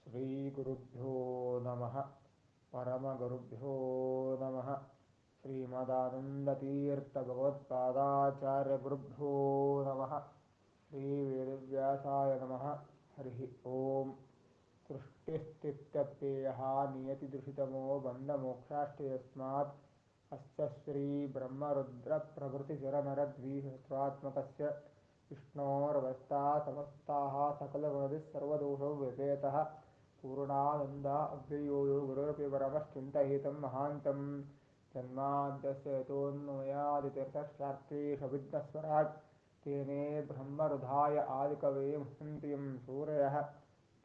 ಶ್ರೀಗುರುಭ್ಯೋ ನಮಃ. ಪರಮಗುರುಭ್ಯೋ ನಮಃ. ಶ್ರೀಮದಾನಂದತೀರ್ಥಭಗವತ್ಪಾದಾಚಾರ್ಯಗುರುಭ್ಯೋ ನಮಃ. ಶ್ರೀವೇದವ್ಯಾಸಾಯ ನಮಃ. ಹರಿ ಓಂ. ಸೃಷ್ಟಿಸ್ಥಿತ್ಯಪ್ಯಯಃ ನಿಯತಿದೃಷಿತಮೋ ಬಂಧಮೋಕ್ಷಾಶ್ಚ ಯಸ್ಮಾತ್ ಅಸ್ಯ ಶ್ರೀಬ್ರಹ್ಮರುದ್ರಪ್ರಭೃತಿಸುರನರದ್ವಿಹಸ್ರಾತ್ಮಕಸ್ಯ ವಿಷ್ಣೋರವಸ್ಥಾ ಸಮಸ್ತಾಃ ಸಕಲಗುಣದಿಃ ಸರ್ವದೋಷೋ ವ್ಯಪೇತಃ ಪೂರ್ಣಾನಂದ ಅವ್ಯಯೋ ಯೋ ಗುರುರಪಿ ಪರಮಶ್ಚಿಂತಯೇತಂ ಮಹಾಂತಂ ಜನ್ಮಾದ್ಯಸ್ಯ ಯತೋನ್ಮಯಾದಿತೀರ್ಥಸ್ಯಾರ್ಥೇಷವಿಘ್ನಸ್ವರಾಟ್ ತೇನೇ ಬ್ರಹ್ಮರುಧಾಯ ಆದಿಕವೇ ಮುಹ್ಯಂತಿ ಯಂ ಸೂರಯಃ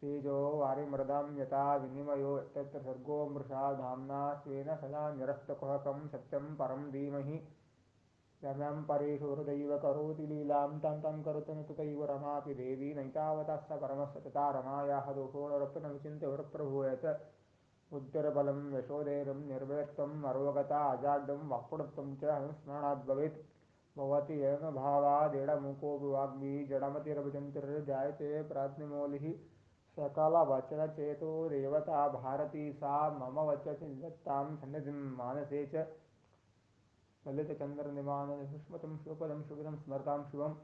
ತೇಜೋ ವಾರಿಮೃದಾಂ ಯಥಾ ವಿನಿಮಯೋ ಯತ್ರ ಸರ್ಗೋ ಮೃಷಾ ಧಾಮ್ನಾ ಸ್ವೇನ ಸದಾ ನಿರಸ್ತಕುಹಕಂ ಸತ್ಯಂ ಪರಂ ಧೀಮಹಿ ರಮ್ಯಂ ಪರೇಶು ಹೃದೈವ ಕರೋತಿ ಲೀಲಾಂ तं तं ಕರುತನು ತಥೈವ ರಮಾಪಿ ದೇವಿ ನೈತಾವತಸ್ಸ ಪರಮಸ್ಸ ತಥಾ ರಮಾಯಾಃ ದೋಷೋರಪಿ ನ ವಿಚಿನ್ತ್ಯ ವರಪ್ರಭೂಯತ ಬುದ್ಧಿರ್ಬಲಂ ಯಶೋಧೈರ್ಯಂ ನಿರ್ಭಯತ್ವಂ ಅರೋಗತಾ ಅಜಾಡ್ಯಂ ವಾಕ್ಪಟುತ್ವಂ ಚ ಸ್ಮರಣಾದ್ ಭವೇತ್ ಭವತಿ ಯೇನ ಭಾವಾದೇಡಮುಕೋಪಿ ವಾಗ್ಮಿ ಜಡಮತಿರಭಿಜಂತಿರ್ಜಾಯತೆ ಪ್ರಾಜ್ಞಮೌಲಿಃ सकलवचनचेतो देवता भारती सा मम वचसि निधत्तां सन्निधिं मानसे च ललितचन्द्रनिवानं शिवपदं शुभदं स्मरतां शिवम्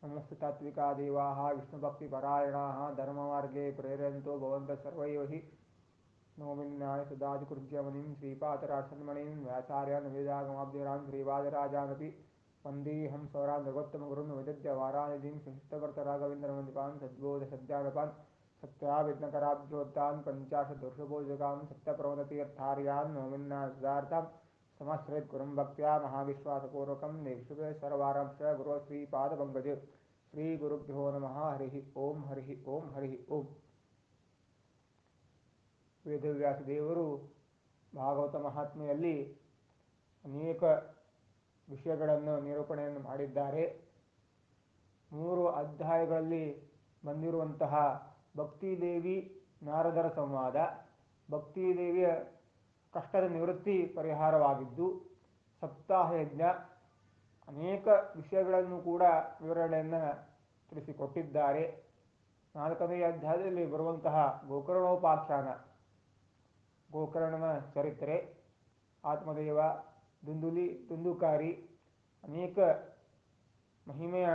नमस्ते तात्विका देवाः विष्णुभक्तिपरायणाः धर्ममार्गे प्रेरयन्तो भवन्तः सर्व एव हि नौमिन्याय सुदादिकृज्यमनिं श्रीपातरासन्मणिं व्याचार्यान् वेदागमाब्धिरान् श्रीवादराजानपि वन्देऽहं स्वरान् भगवत्तमगुरुन् विदद्य वारानिधिं संहितवर्तराघवेन्द्रमन्दिपान् सद्बोधसद्यानपान् सत्याविघ्नकराब्जोत्तान् पञ्चाशद्वर्षभोजकान् सत्यप्रवदतीर्थार्यान् नौमिन्यासुदार्थां समाश्रयेत् गुरुं भक्त्या महाविश्वासपूर्वकं नेक्षुभे सर्वारंश गुरो श्रीपादपङ्कज श्रीगुरुभ्यो नमः. हरिः ओಂ. हरिः ಓಂ. हरिः ಓಂ. ವೇದವ್ಯಾಸ ದೇವರು ಭಾಗವತ ಮಹಾತ್ಮೆಯಲ್ಲಿ ಅನೇಕ ವಿಷಯಗಳನ್ನು ನಿರೂಪಣೆಯನ್ನು ಮಾಡಿದ್ದಾರೆ. 3 ಅಧ್ಯಾಯಗಳಲ್ಲಿ ಬಂದಿರುವಂತಹ ಭಕ್ತಿದೇವಿ ನಾರದರ ಸಂವಾದ, ಭಕ್ತಿದೇವಿಯ ಕಷ್ಟದ ನಿವೃತ್ತಿ ಪರಿಹಾರವಾಗಿದ್ದು, ಸಪ್ತಾಹ ಯಜ್ಞ, ಅನೇಕ ವಿಷಯಗಳನ್ನು ಕೂಡ ವಿವರಣೆಯನ್ನು ತಿಳಿಸಿಕೊಟ್ಟಿದ್ದಾರೆ. 4ನೇ ಅಧ್ಯಾಯದಲ್ಲಿ ಬರುವಂತಹ ಗೋಕರ್ಣೋಪಾಖ್ಯಾನ, ಗೋಕರ್ಣನ ಚರಿತ್ರೆ, ಆತ್ಮದೇವ, ದುಂದುಕಾರಿ, ಅನೇಕ ಮಹಿಮೆಯ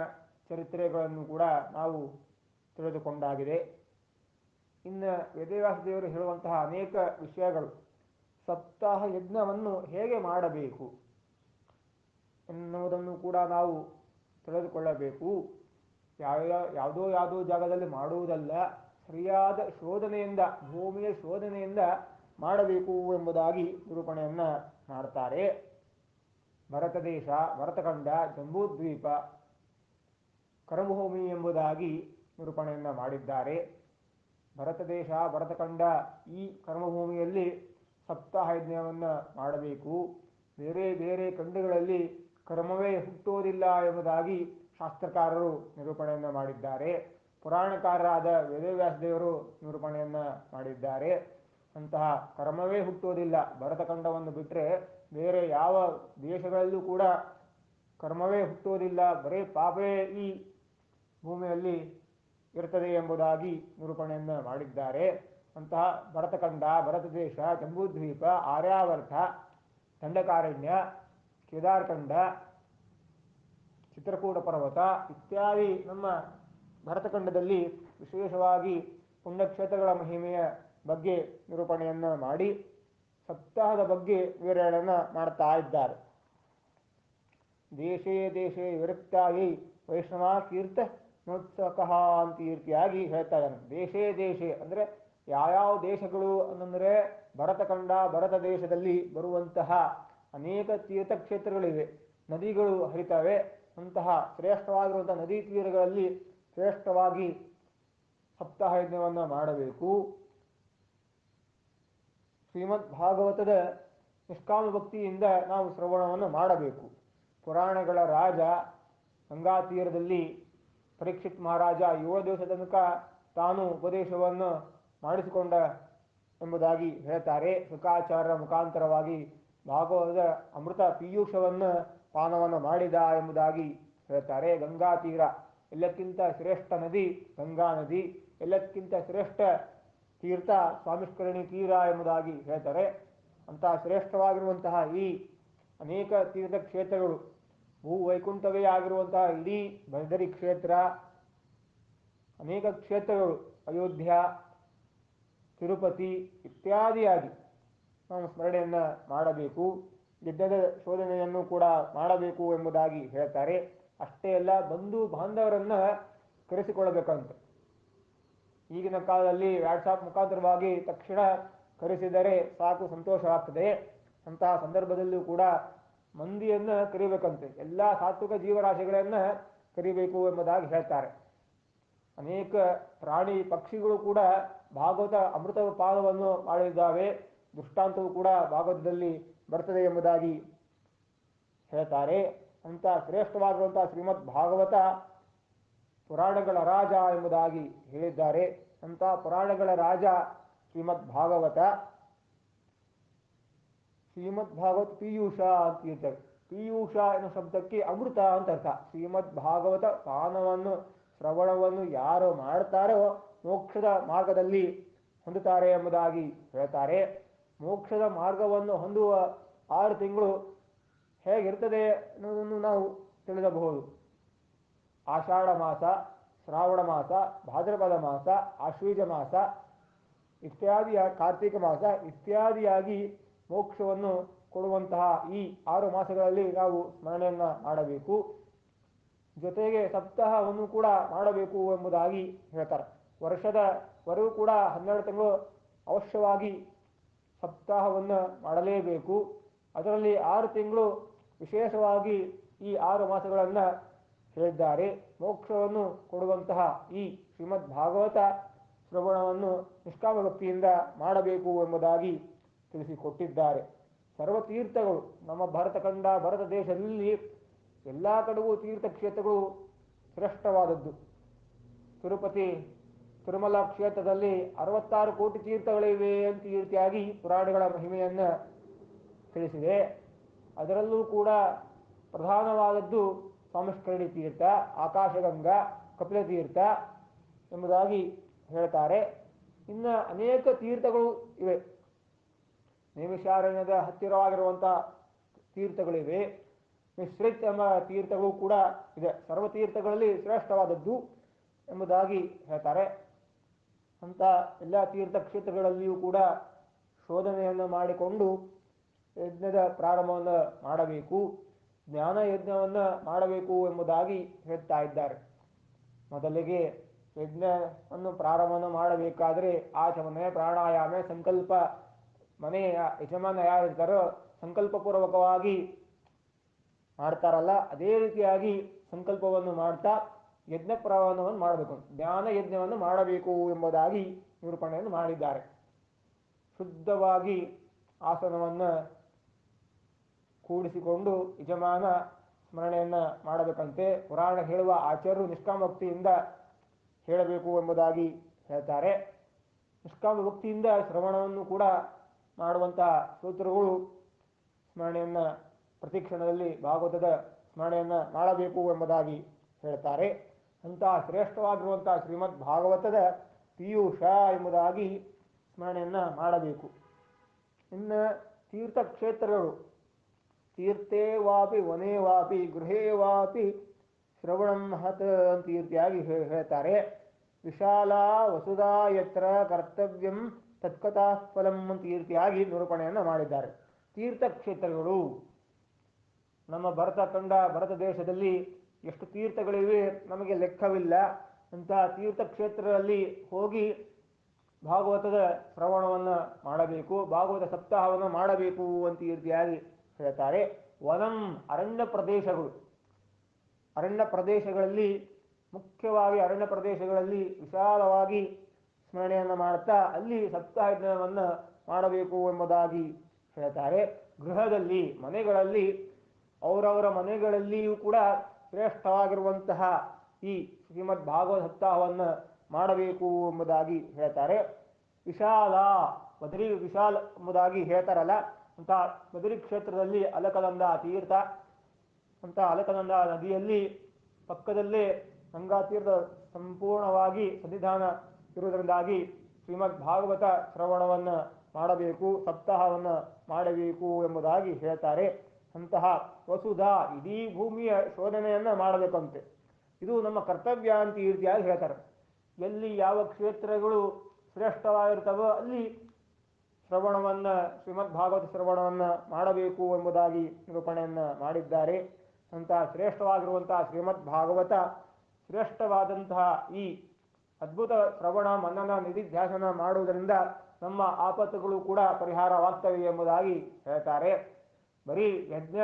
ಚರಿತ್ರೆಗಳನ್ನು ಕೂಡ ನಾವು ತಿಳಿದುಕೊಂಡಾಗಿದೆ. ಇನ್ನು ವೇದವ್ಯಾಸ ದೇವರು ಹೇಳುವಂತಹ ಅನೇಕ ವಿಷಯಗಳು, ಸಪ್ತಾಹ ಯಜ್ಞವನ್ನು ಹೇಗೆ ಮಾಡಬೇಕು ಎನ್ನುವುದನ್ನು ಕೂಡ ನಾವು ತಿಳಿದುಕೊಳ್ಳಬೇಕು. ಯಾವುದೋ ಜಾಗದಲ್ಲಿ ಮಾಡುವುದಲ್ಲ, ಸರಿಯಾದ ಶೋಧನೆಯಿಂದ, ಭೂಮಿಯ ಶೋಧನೆಯಿಂದ ಮಾಡಬೇಕು ಎಂಬುದಾಗಿ ನಿರೂಪಣೆಯನ್ನು ಮಾಡ್ತಾರೆ. ಭರತ ದೇಶ, ಭರತಖಂಡ, ಜಂಬೂದ್ವೀಪ, ಕರ್ಮಭೂಮಿ ಎಂಬುದಾಗಿ ನಿರೂಪಣೆಯನ್ನು ಮಾಡಿದ್ದಾರೆ. ಭರತ ದೇಶ, ಭರತಖಂಡ, ಈ ಕರ್ಮಭೂಮಿಯಲ್ಲಿ ಸಪ್ತಾಹ ಯಜ್ಞವನ್ನು ಮಾಡಬೇಕು. ಬೇರೆ ಬೇರೆ ಖಂಡಗಳಲ್ಲಿ ಕರ್ಮವೇ ಹುಟ್ಟುವುದಿಲ್ಲ ಎಂಬುದಾಗಿ ಶಾಸ್ತ್ರಕಾರರು ನಿರೂಪಣೆಯನ್ನು ಮಾಡಿದ್ದಾರೆ. ಪುರಾಣಕಾರರಾದ ವೇದವ್ಯಾಸ ದೇವರು ನಿರೂಪಣೆಯನ್ನು ಮಾಡಿದ್ದಾರೆ. ಅಂತಹ ಕರ್ಮವೇ ಹುಟ್ಟುವುದಿಲ್ಲ, ಭರತಖಂಡವನ್ನು ಬಿಟ್ಟರೆ ಬೇರೆ ಯಾವ ದೇಶಗಳಲ್ಲೂ ಕೂಡ ಕರ್ಮವೇ ಹುಟ್ಟುವುದಿಲ್ಲ, ಬರೀ ಪಾಪವೇ ಈ ಭೂಮಿಯಲ್ಲಿ ಇರ್ತದೆ ಎಂಬುದಾಗಿ ನಿರೂಪಣೆಯನ್ನು ಮಾಡಿದ್ದಾರೆ. ಅಂತಹ ಭರತಖಂಡ, ಭರತ ದೇಶ, ಜಂಬೂದ್ವೀಪ, ಆರ್ಯಾವರ್ತ, ದಂಡಕಾರಣ್ಯ, ಕೇದಾರಖಂಡ, ಚಿತ್ರಕೂಟ ಪರ್ವತ ಇತ್ಯಾದಿ ನಮ್ಮ ಭರತಖಂಡದಲ್ಲಿ ವಿಶೇಷವಾಗಿ ಪುಣ್ಯಕ್ಷೇತ್ರಗಳ ಮಹಿಮೆಯ ಬಗ್ಗೆ ನಿರೂಪಣೆಯನ್ನು ಮಾಡಿ ಸಪ್ತಾಹದ ಬಗ್ಗೆ ವಿವರಣೆಯನ್ನು ಮಾಡ್ತಾ ಇದ್ದಾರೆ. ದೇಶೇ ದೇಶೇ ವಿರಕ್ತಾಗಿ ವೈಷ್ಣವ ಕೀರ್ತ ನೋತ್ಸಕಃ ಅಂತ ಈ ರೀತಿಯಾಗಿ ಹೇಳ್ತಾ ಇದ್ದಾನೆ. ದೇಶೇ ದೇಶೇ ಅಂದರೆ ಯಾವ್ಯಾವ ದೇಶಗಳು ಅಂತಂದರೆ ಭರತಖಂಡ, ಭರತ ದೇಶದಲ್ಲಿ ಬರುವಂತಹ ಅನೇಕ ತೀರ್ಥಕ್ಷೇತ್ರಗಳಿವೆ, ನದಿಗಳು ಹರಿತವೆ. ಅಂತಹ ಶ್ರೇಷ್ಠವಾಗಿರುವಂತಹ ನದಿ ತೀರಗಳಲ್ಲಿ ಶ್ರೇಷ್ಠವಾಗಿ ಸಪ್ತಾಹ ಯಜ್ಞವನ್ನು ಮಾಡಬೇಕು. ಶ್ರೀಮದ್ ಭಾಗವತದ ನಿಷ್ಕಾಮ ಭಕ್ತಿಯಿಂದ ನಾವು ಶ್ರವಣವನ್ನು ಮಾಡಬೇಕು. ಪುರಾಣಗಳ ರಾಜ ಗಂಗಾ ತೀರದಲ್ಲಿ ಪರೀಕ್ಷಿತ್ ಮಹಾರಾಜ 7 ದಿವಸ ತನಕ ತಾನು ಉಪದೇಶವನ್ನು ಮಾಡಿಸಿಕೊಂಡ ಎಂಬುದಾಗಿ ಹೇಳ್ತಾರೆ. ಶುಕಾಚಾರ್ಯರ ಮುಖಾಂತರವಾಗಿ ಭಾಗವತದ ಅಮೃತ ಪೀಯೂಷವನ್ನು ಪಾನವನ್ನು ಮಾಡಿದ ಎಂಬುದಾಗಿ ಹೇಳ್ತಾರೆ. ಗಂಗಾ ತೀರ ಎಲ್ಲಕ್ಕಿಂತ ಶ್ರೇಷ್ಠ ನದಿ ಗಂಗಾ ನದಿ, ಎಲ್ಲಕ್ಕಿಂತ ಶ್ರೇಷ್ಠ ತೀರ್ಥ ಸ್ವಾಮಿಷ್ಕರಣಿ ತೀರ ಎಂಬುದಾಗಿ ಹೇಳ್ತಾರೆ. ಅಂತಹ ಶ್ರೇಷ್ಠವಾಗಿರುವಂತಹ ಈ ಅನೇಕ ತೀರ್ಥಕ್ಷೇತ್ರಗಳು, ಭೂ ವೈಕುಂಠವೇ ಆಗಿರುವಂತಹ ಇಡೀ ಬದರಿ ಕ್ಷೇತ್ರ, ಅನೇಕ ಕ್ಷೇತ್ರಗಳು, ಅಯೋಧ್ಯ, ತಿರುಪತಿ ಇತ್ಯಾದಿಯಾಗಿ ನಾವು ಸ್ಮರಣೆಯನ್ನು ಮಾಡಬೇಕು. ಯಜ್ಞದ ಶೋಧನೆಯನ್ನು ಕೂಡ ಮಾಡಬೇಕು ಎಂಬುದಾಗಿ ಹೇಳ್ತಾರೆ. ಅಷ್ಟೇ ಅಲ್ಲ, ಬಂಧು ಬಾಂಧವರನ್ನು ಕರೆಸಿಕೊಳ್ಳಬೇಕಂತ. ಈಗಿನ ಕಾಲದಲ್ಲಿ ವಾಟ್ಸಾಪ್ ಮುಖಾಂತರವಾಗಿ ತಕ್ಷಣ ಕರೆಸಿದರೆ ಸಾಕು, ಸಂತೋಷವಾಗ್ತದೆ. ಅಂತಹ ಸಂದರ್ಭದಲ್ಲೂ ಕೂಡ ಮಂದಿಯನ್ನು ಕರಿಬೇಕಂತೆ, ಎಲ್ಲ ಸಾತ್ವಿಕ ಜೀವರಾಶಿಗಳನ್ನು ಕರಿಬೇಕು ಎಂಬುದಾಗಿ ಹೇಳ್ತಾರೆ. ಅನೇಕ ಪ್ರಾಣಿ ಪಕ್ಷಿಗಳು ಕೂಡ ಭಾಗವತ ಅಮೃತ ಪಾನವನ್ನು ಮಾಡಿದ್ದಾವೆ. ದೃಷ್ಟಾಂತವು ಕೂಡ ಭಾಗವತದಲ್ಲಿ ಬರ್ತದೆ ಎಂಬುದಾಗಿ ಹೇಳ್ತಾರೆ. ಅಂತ ಶ್ರೇಷ್ಠವಾಗಿರುವಂತಹ ಶ್ರೀಮದ್ ಭಾಗವತ ಪುರಾಣಗಳ ರಾಜ ಎಂಬುದಾಗಿ ಹೇಳಿದ್ದಾರೆ. ಅಂತ ಪುರಾಣಗಳ ರಾಜ ಶ್ರೀಮದ್ ಭಾಗವತ. ಶ್ರೀಮದ್ ಭಾಗವತ ಪೀಯೂಷ ಅಂತ ಇರ್ತವೆ. ಪೀಯೂಷ ಎನ್ನುವ ಶಬ್ದಕ್ಕೆ ಅಮೃತ ಅಂತ ಅರ್ಥ. ಶ್ರೀಮದ್ ಭಾಗವತ ಪಾನವನ್ನು ಶ್ರವಣವನ್ನು ಯಾರು ಮಾಡ್ತಾರೋ ಮೋಕ್ಷದ ಮಾರ್ಗದಲ್ಲಿ ಹೊಂದುತ್ತಾರೆ ಎಂಬುದಾಗಿ ಹೇಳ್ತಾರೆ. ಮೋಕ್ಷದ ಮಾರ್ಗವನ್ನು ಹೊಂದುವ 6 ತಿಂಗಳು ಹೇಗಿರ್ತದೆ ಅನ್ನೋದನ್ನು ನಾವು ತಿಳಿಸಬಹುದು. ಆಷಾಢ ಮಾಸ, ಶ್ರಾವಣ ಮಾಸ, ಭಾದ್ರಪದ ಮಾಸ, ಆಶ್ವೀಜ ಮಾಸ ಇತ್ಯಾದಿ, ಕಾರ್ತಿಕ ಮಾಸ ಇತ್ಯಾದಿಯಾಗಿ ಮೋಕ್ಷವನ್ನು ಕೊಡುವಂತಹ ಈ 6 ಮಾಸಗಳಲ್ಲಿ ನಾವು ಸ್ಮರಣೆಯನ್ನು ಮಾಡಬೇಕು. ಜೊತೆಗೆ ಸಪ್ತಾಹವನ್ನು ಕೂಡ ಮಾಡಬೇಕು ಎಂಬುದಾಗಿ ಹೇಳ್ತಾರೆ. ವರ್ಷದವರೆಗೂ ಕೂಡ 12 ತಿಂಗಳು ಅವಶ್ಯವಾಗಿ ಸಪ್ತಾಹವನ್ನು ಮಾಡಲೇಬೇಕು. ಅದರಲ್ಲಿ 6 ತಿಂಗಳು ವಿಶೇಷವಾಗಿ ಈ 6 ಮಾಸಗಳನ್ನು ಹೇಳಿದ್ದಾರೆ. ಮೋಕ್ಷವನ್ನು ಕೊಡುವಂತಹ ಈ ಶ್ರೀಮದ್ ಭಾಗವತ ಶ್ರವಣವನ್ನು ನಿಷ್ಕಾಮ ಭಕ್ತಿಯಿಂದ ಮಾಡಬೇಕು ಎಂಬುದಾಗಿ ತಿಳಿಸಿಕೊಟ್ಟಿದ್ದಾರೆ. ಸರ್ವತೀರ್ಥಗಳು ನಮ್ಮ ಭಾರತ ದೇಶದಲ್ಲಿ ಎಲ್ಲ ಕಡೆಗೂ ತೀರ್ಥಕ್ಷೇತ್ರಗಳು ಶ್ರೇಷ್ಠವಾದದ್ದು. ತಿರುಪತಿ ತಿರುಮಲ ಕ್ಷೇತ್ರದಲ್ಲಿ 66 ಕೋಟಿ ತೀರ್ಥಗಳಿವೆ ಅಂತ ಈ ರೀತಿಯಾಗಿ ಪುರಾಣಗಳ ಮಹಿಮೆಯನ್ನು ತಿಳಿಸಿದೆ. ಅದರಲ್ಲೂ ಕೂಡ ಪ್ರಧಾನವಾದದ್ದು ಸ್ವಾಮಿಷ್ಕರಣಿ ತೀರ್ಥ, ಆಕಾಶಗಂಗಾ, ಕಪಿಲ ತೀರ್ಥ ಎಂಬುದಾಗಿ ಹೇಳ್ತಾರೆ. ಇನ್ನು ಅನೇಕ ತೀರ್ಥಗಳು ಇವೆ. ನೈಮಿಷಾರಣ್ಯದ ಹತ್ತಿರವಾಗಿರುವಂಥ ತೀರ್ಥಗಳಿವೆ. ಮಿಶ್ರಿತ್ ಎಂಬ ತೀರ್ಥಗಳು ಕೂಡ ಇದೆ. ಸರ್ವತೀರ್ಥಗಳಲ್ಲಿ ಶ್ರೇಷ್ಠವಾದದ್ದು ಎಂಬುದಾಗಿ ಹೇಳ್ತಾರೆ. ಅಂತ ಎಲ್ಲ ತೀರ್ಥಕ್ಷೇತ್ರಗಳಲ್ಲಿಯೂ ಕೂಡ ಶೋಧನೆಯನ್ನು ಮಾಡಿಕೊಂಡು ಯಜ್ಞದ ಪ್ರಾರಂಭವನ್ನು ಮಾಡಬೇಕು, ಜ್ಞಾನ ಯಜ್ಞವನ್ನು ಮಾಡಬೇಕು ಎಂಬುದಾಗಿ ಹೇಳ್ತಾ ಇದ್ದಾರೆ. ಮೊದಲಿಗೆ ಯಜ್ಞವನ್ನು ಪ್ರಾರಂಭವನ್ನು ಮಾಡಬೇಕಾದರೆ ಆಚಮನೆ, ಪ್ರಾಣಾಯಾಮ, ಸಂಕಲ್ಪ, ಮನೆಯ ಯಜಮಾನ ಯಾರಿರ್ತಾರೋ ಸಂಕಲ್ಪಪೂರ್ವಕವಾಗಿ ಮಾಡ್ತಾರಲ್ಲ, ಅದೇ ರೀತಿಯಾಗಿ ಸಂಕಲ್ಪವನ್ನು ಮಾಡ್ತಾ ಯಜ್ಞ ಪ್ರಾರಂಭವನ್ನು ಮಾಡಬೇಕು, ಜ್ಞಾನ ಯಜ್ಞವನ್ನು ಮಾಡಬೇಕು ಎಂಬುದಾಗಿ ನಿರೂಪಣೆಯನ್ನು ಮಾಡಿದ್ದಾರೆ. ಶುದ್ಧವಾಗಿ ಆಸನವನ್ನು ಕೂಡಿಸಿಕೊಂಡು ಯಜಮಾನ ಸ್ಮರಣೆಯನ್ನು ಮಾಡಬೇಕಂತೆ. ಪುರಾಣ ಹೇಳುವ ಆಚಾರ್ಯರು ನಿಷ್ಕಾಮ ಭಕ್ತಿಯಿಂದ ಹೇಳಬೇಕು ಎಂಬುದಾಗಿ ಹೇಳ್ತಾರೆ. ನಿಷ್ಕಾಮ ಭಕ್ತಿಯಿಂದ ಶ್ರವಣವನ್ನು ಕೂಡ ಮಾಡುವಂತಹ ಸ್ತೋತ್ರಗಳು ಸ್ಮರಣೆಯನ್ನು ಪ್ರತಿಕ್ಷಣದಲ್ಲಿ ಭಾಗವತದ ಸ್ಮರಣೆಯನ್ನು ಮಾಡಬೇಕು ಎಂಬುದಾಗಿ ಹೇಳ್ತಾರೆ. ಅಂತಹ ಶ್ರೇಷ್ಠವಾಗಿರುವಂತಹ ಶ್ರೀಮದ್ ಭಾಗವತದ ಪೀಯೂಷ ಎಂಬುದಾಗಿ ಸ್ಮರಣೆಯನ್ನು ಮಾಡಬೇಕು. ಇನ್ನು ತೀರ್ಥಕ್ಷೇತ್ರಗಳು, ತೀರ್ಥೇ ವಾಪಿ ವನೇ ವಾಪಿ ಗೃಹೇ ವಾಪಿ ಶ್ರವಣಂ ಮಹತ್ ಅಂತ ಈ ರೀತಿಯಾಗಿ ಹೇಳ್ತಾರೆ. ವಿಶಾಲ ವಸುಧಾ ಯತ್ರ ಕರ್ತವ್ಯಂ ತತ್ಕಥಾ ಫಲಂ ಅಂತ ಈ ರೀತಿಯಾಗಿ ನಿರೂಪಣೆಯನ್ನು ಮಾಡಿದ್ದಾರೆ. ತೀರ್ಥಕ್ಷೇತ್ರಗಳು ನಮ್ಮ ಭಾರತ ದೇಶದಲ್ಲಿ ಎಷ್ಟು ತೀರ್ಥಗಳಿವೆ ನಮಗೆ ಲೆಕ್ಕವಿಲ್ಲ. ಅಂತಹ ತೀರ್ಥಕ್ಷೇತ್ರದಲ್ಲಿ ಹೋಗಿ ಭಾಗವತದ ಶ್ರವಣವನ್ನು ಮಾಡಬೇಕು, ಭಾಗವತ ಸಪ್ತಾಹವನ್ನು ಮಾಡಬೇಕು ಅಂತ ಈ ರೀತಿಯಾಗಿ ಹೇಳ್ತಾರೆ. ವನಂ ಅರಣ್ಯ ಪ್ರದೇಶಗಳಲ್ಲಿ ಮುಖ್ಯವಾಗಿ ಅರಣ್ಯ ಪ್ರದೇಶಗಳಲ್ಲಿ ವಿಶಾಲವಾಗಿ ಸ್ಮರಣೆಯನ್ನು ಮಾಡುತ್ತಾ ಅಲ್ಲಿ ಸಪ್ತಾಹವನ್ನು ಮಾಡಬೇಕು ಎಂಬುದಾಗಿ ಹೇಳ್ತಾರೆ. ಗೃಹದಲ್ಲಿ, ಮನೆಗಳಲ್ಲಿ, ಅವರವರ ಮನೆಗಳಲ್ಲಿಯೂ ಕೂಡ ಶ್ರೇಷ್ಠವಾಗಿರುವಂತಹ ಈ ಶ್ರೀಮದ್ ಭಾಗವತ ಸಪ್ತಾಹವನ್ನು ಮಾಡಬೇಕು ಎಂಬುದಾಗಿ ಹೇಳ್ತಾರೆ. ಬದರಿ ವಿಶಾಲ ಎಂಬುದಾಗಿ ಹೇಳ್ತಾರಲ್ಲ, ಅಂತ ಬದರಿ ಕ್ಷೇತ್ರದಲ್ಲಿ ಅಲಕನಂದ ತೀರ್ಥ, ಅಂತ ಅಲಕನಂದ ನದಿಯಲ್ಲಿ ಪಕ್ಕದಲ್ಲೇ ಗಂಗಾ ತೀರ್ಥ ಸಂಪೂರ್ಣವಾಗಿ ಸನ್ನಿಧಾನ ಇರುವುದರಿಂದಾಗಿ ಶ್ರೀಮದ್ ಭಾಗವತ ಶ್ರವಣವನ್ನು ಮಾಡಬೇಕು, ಸಪ್ತಾಹವನ್ನು ಮಾಡಬೇಕು ಎಂಬುದಾಗಿ ಹೇಳ್ತಾರೆ. ಅಂತಹ ವಸುಧಾ ಇಡೀ ಭೂಮಿಯ ಶೋಧನೆಯನ್ನು ಮಾಡಬೇಕಂತೆ. ಇದು ನಮ್ಮ ಕರ್ತವ್ಯ ಅಂತ ಈ ರೀತಿಯಾಗಿ ಹೇಳ್ತಾರೆ. ಎಲ್ಲಿ ಯಾವ ಕ್ಷೇತ್ರಗಳು ಶ್ರೇಷ್ಠವಾಗಿರ್ತವೋ ಅಲ್ಲಿ ಶ್ರವಣವನ್ನು, ಶ್ರೀಮದ್ ಭಾಗವತ ಶ್ರವಣವನ್ನು ಮಾಡಬೇಕು ಎಂಬುದಾಗಿ ನಿರೂಪಣೆಯನ್ನು ಮಾಡಿದ್ದಾರೆ. ಅಂತಹ ಶ್ರೇಷ್ಠವಾಗಿರುವಂತಹ ಶ್ರೀಮದ್ ಭಾಗವತ ಶ್ರೇಷ್ಠವಾದಂತಹ ಈ ಅದ್ಭುತ ಶ್ರವಣ ಮನನ ನಿಧಿಧ್ಯಾಸನ ಮಾಡುವುದರಿಂದ ನಮ್ಮ ಆಪತ್ತುಗಳು ಕೂಡ ಪರಿಹಾರವಾಗ್ತವೆ ಎಂಬುದಾಗಿ ಹೇಳ್ತಾರೆ. ಬರೀ ಯಜ್ಞ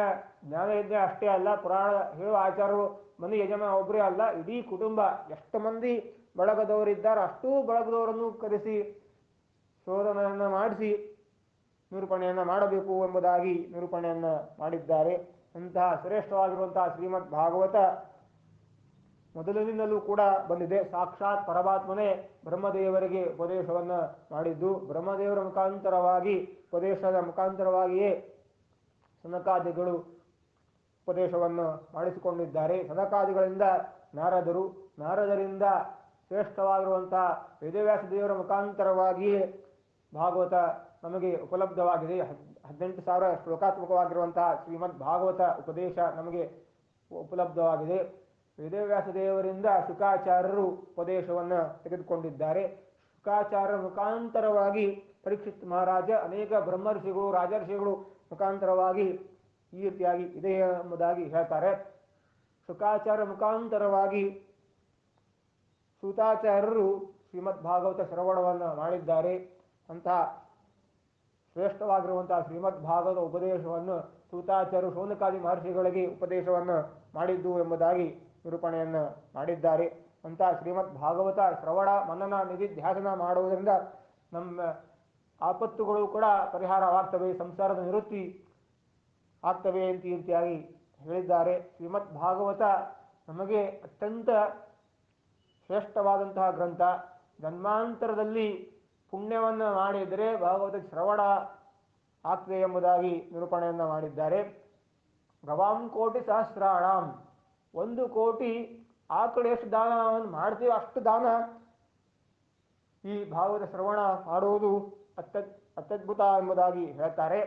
ಜ್ಞಾನಯಜ್ಞ ಅಷ್ಟೇ ಅಲ್ಲ, ಪುರಾಣ ಹೇಳುವ ಆಚಾರ್ಯರು ಮನೆ ಯಜಮಾನ ಒಬ್ಬರೇ ಅಲ್ಲ, ಇಡೀ ಕುಟುಂಬ ಎಷ್ಟು ಮಂದಿ ಬಳಗದವರಿದ್ದಾರೆ ಅಷ್ಟೂ ಬಳಗದವರನ್ನು ಕರೆಸಿ ಶೋಧನೆಯನ್ನು ಮಾಡಿಸಿ ನಿರೂಪಣೆಯನ್ನು ಮಾಡಬೇಕು ಎಂಬುದಾಗಿ ನಿರೂಪಣೆಯನ್ನು ಮಾಡಿದ್ದಾರೆ. ಅಂತಹ ಶ್ರೇಷ್ಠವಾಗಿರುವಂತಹ ಶ್ರೀಮದ್ ಭಾಗವತ ಮೊದಲಿನಿಂದಲೂ ಕೂಡ ಬಂದಿದೆ. ಸಾಕ್ಷಾತ್ ಪರಮಾತ್ಮನೇ ಬ್ರಹ್ಮದೇವರಿಗೆ ಉಪದೇಶವನ್ನು ಮಾಡಿದ್ದು, ಬ್ರಹ್ಮದೇವರ ಮುಖಾಂತರವಾಗಿ ಉಪದೇಶದ ಮುಖಾಂತರವಾಗಿಯೇ ಸನಕಾದಿಗಳು ಉಪದೇಶವನ್ನು ಮಾಡಿಸಿಕೊಂಡಿದ್ದಾರೆ. ಸನಕಾದಿಗಳಿಂದ ನಾರದರು, ನಾರದರಿಂದ ಶ್ರೇಷ್ಠವಾಗಿರುವಂತಹ ವೇದವ್ಯಾಸ ದೇವರ ಮುಖಾಂತರವಾಗಿಯೇ ಭಾಗವತ ನಮಗೆ ಉಪಲಬ್ಧವಾಗಿದೆ. 18,000 ಶ್ಲೋಕಾತ್ಮಕವಾಗಿರುವಂತಹ ಶ್ರೀಮದ್ ಭಾಗವತ ಉಪದೇಶ ನಮಗೆ ಉಪಲಬ್ಧವಾಗಿದೆ. ವೇದವ್ಯಾಸ ದೇವರಿಂದ ಶುಕಾಚಾರ್ಯರು ಉಪದೇಶವನ್ನು ತೆಗೆದುಕೊಂಡಿದ್ದಾರೆ. ಶುಕಾಚಾರ್ಯರ ಮುಖಾಂತರವಾಗಿ ಪರೀಕ್ಷಿತ್ ಮಹಾರಾಜ ಅನೇಕ ಬ್ರಹ್ಮರ್ಷಿಗಳು, ರಾಜರ್ಷಿಗಳು ಮುಖಾಂತರವಾಗಿ ಈ ರೀತಿಯಾಗಿ ಇದೆ ಎಂಬುದಾಗಿ ಹೇಳ್ತಾರೆ. ಶುಕಾಚಾರ್ಯ ಮುಖಾಂತರವಾಗಿ ಸೂತಾಚಾರ್ಯರು ಶ್ರೀಮದ್ ಭಾಗವತ ಶ್ರವಣವನ್ನು ಮಾಡಿದ್ದಾರೆ. ಅಂತಹ ಶ್ರೇಷ್ಠವಾಗಿರುವಂತಹ ಶ್ರೀಮದ್ ಭಾಗವತ ಉಪದೇಶವನ್ನು ಸೂತಾಚಾರ್ಯರು ಶೌನಕಾದಿ ಮಹರ್ಷಿಗಳಿಗೆ ಉಪದೇಶವನ್ನು ಮಾಡಿದ್ದು ಎಂಬುದಾಗಿ ನಿರೂಪಣೆಯನ್ನು ಮಾಡಿದ್ದಾರೆ. ಅಂತಹ ಶ್ರೀಮದ್ ಭಾಗವತ ಶ್ರವಣ ಮನನ ನಿಧಿಧ್ಯಾಸನ ಮಾಡುವುದರಿಂದ ನಮ್ಮ ಆಪತ್ತುಗಳು ಕೂಡ ಪರಿಹಾರವಾಗ್ತವೆ, ಸಂಸಾರದ ನಿವೃತ್ತಿ ಆಗ್ತವೆ ಅಂತ ಈ ರೀತಿಯಾಗಿ ಹೇಳಿದ್ದಾರೆ. ಶ್ರೀಮದ್ ಭಾಗವತ ನಮಗೆ ಅತ್ಯಂತ ಶ್ರೇಷ್ಠವಾದಂತಹ ಗ್ರಂಥ. ಜನ್ಮಾಂತರದಲ್ಲಿ ಪುಣ್ಯವನ್ನು ಮಾಡಿದರೆ ಭಾಗವತ ಶ್ರವಣ ಆಗ್ತದೆ ಎಂಬುದಾಗಿ ನಿರೂಪಣೆಯನ್ನು ಮಾಡಿದ್ದಾರೆ. ಗವಾಂ ಕೋಟಿ ಸಹಸ್ರಾಣಂ, 1 ಕೋಟಿ ಆಕಳು ಎಷ್ಟು ದಾನವನ್ನು ಮಾಡ್ತೀವೋ ಅಷ್ಟು ದಾನ ಈ ಭಾಗವತ ಶ್ರವಣ ಮಾಡುವುದು ಅತ್ಯದ್ಭುತ ಎಂಬುದಾಗಿ ಹೇಳ್ತಾರೆ.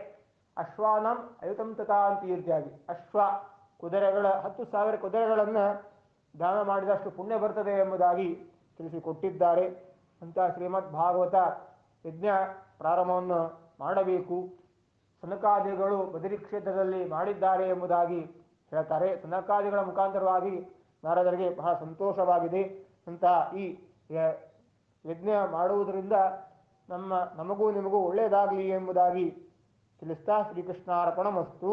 ಅಶ್ವಾನಂ ಅಯುತಂ ತಥಾ ಅಂತ ಈ ರೀತಿಯಾಗಿ ಅಶ್ವ ಕುದುರೆಗಳ 10,000 ಕುದುರೆಗಳನ್ನು ದಾನ ಮಾಡಿದಷ್ಟು ಪುಣ್ಯ ಬರ್ತದೆ ಎಂಬುದಾಗಿ ತಿಳಿಸಿಕೊಟ್ಟಿದ್ದಾರೆ. ಅಂತಹ ಶ್ರೀಮದ್ ಭಾಗವತ ಯಜ್ಞ ಪ್ರಾರಂಭವನ್ನು ಮಾಡಬೇಕು. ಸನಕಾದಿಗಳು ಬದರಿ ಕ್ಷೇತ್ರದಲ್ಲಿ ಮಾಡಿದ್ದಾರೆ ಎಂಬುದಾಗಿ ಹೇಳ್ತಾರೆ. ಸನಕಾದಿಗಳ ಮುಖಾಂತರವಾಗಿ ನಾರದರಿಗೆ ಬಹಳ ಸಂತೋಷವಾಗಿದೆ. ಅಂತಹ ಈ ಯಜ್ಞ ಮಾಡುವುದರಿಂದ ನಮಗೂ ನಿಮಗೂ ಒಳ್ಳೆಯದಾಗಲಿ ಎಂಬುದಾಗಿ ತಿಳಿಸ್ತಾ ಶ್ರೀಕೃಷ್ಣಾರ್ಪಣಮಸ್ತು.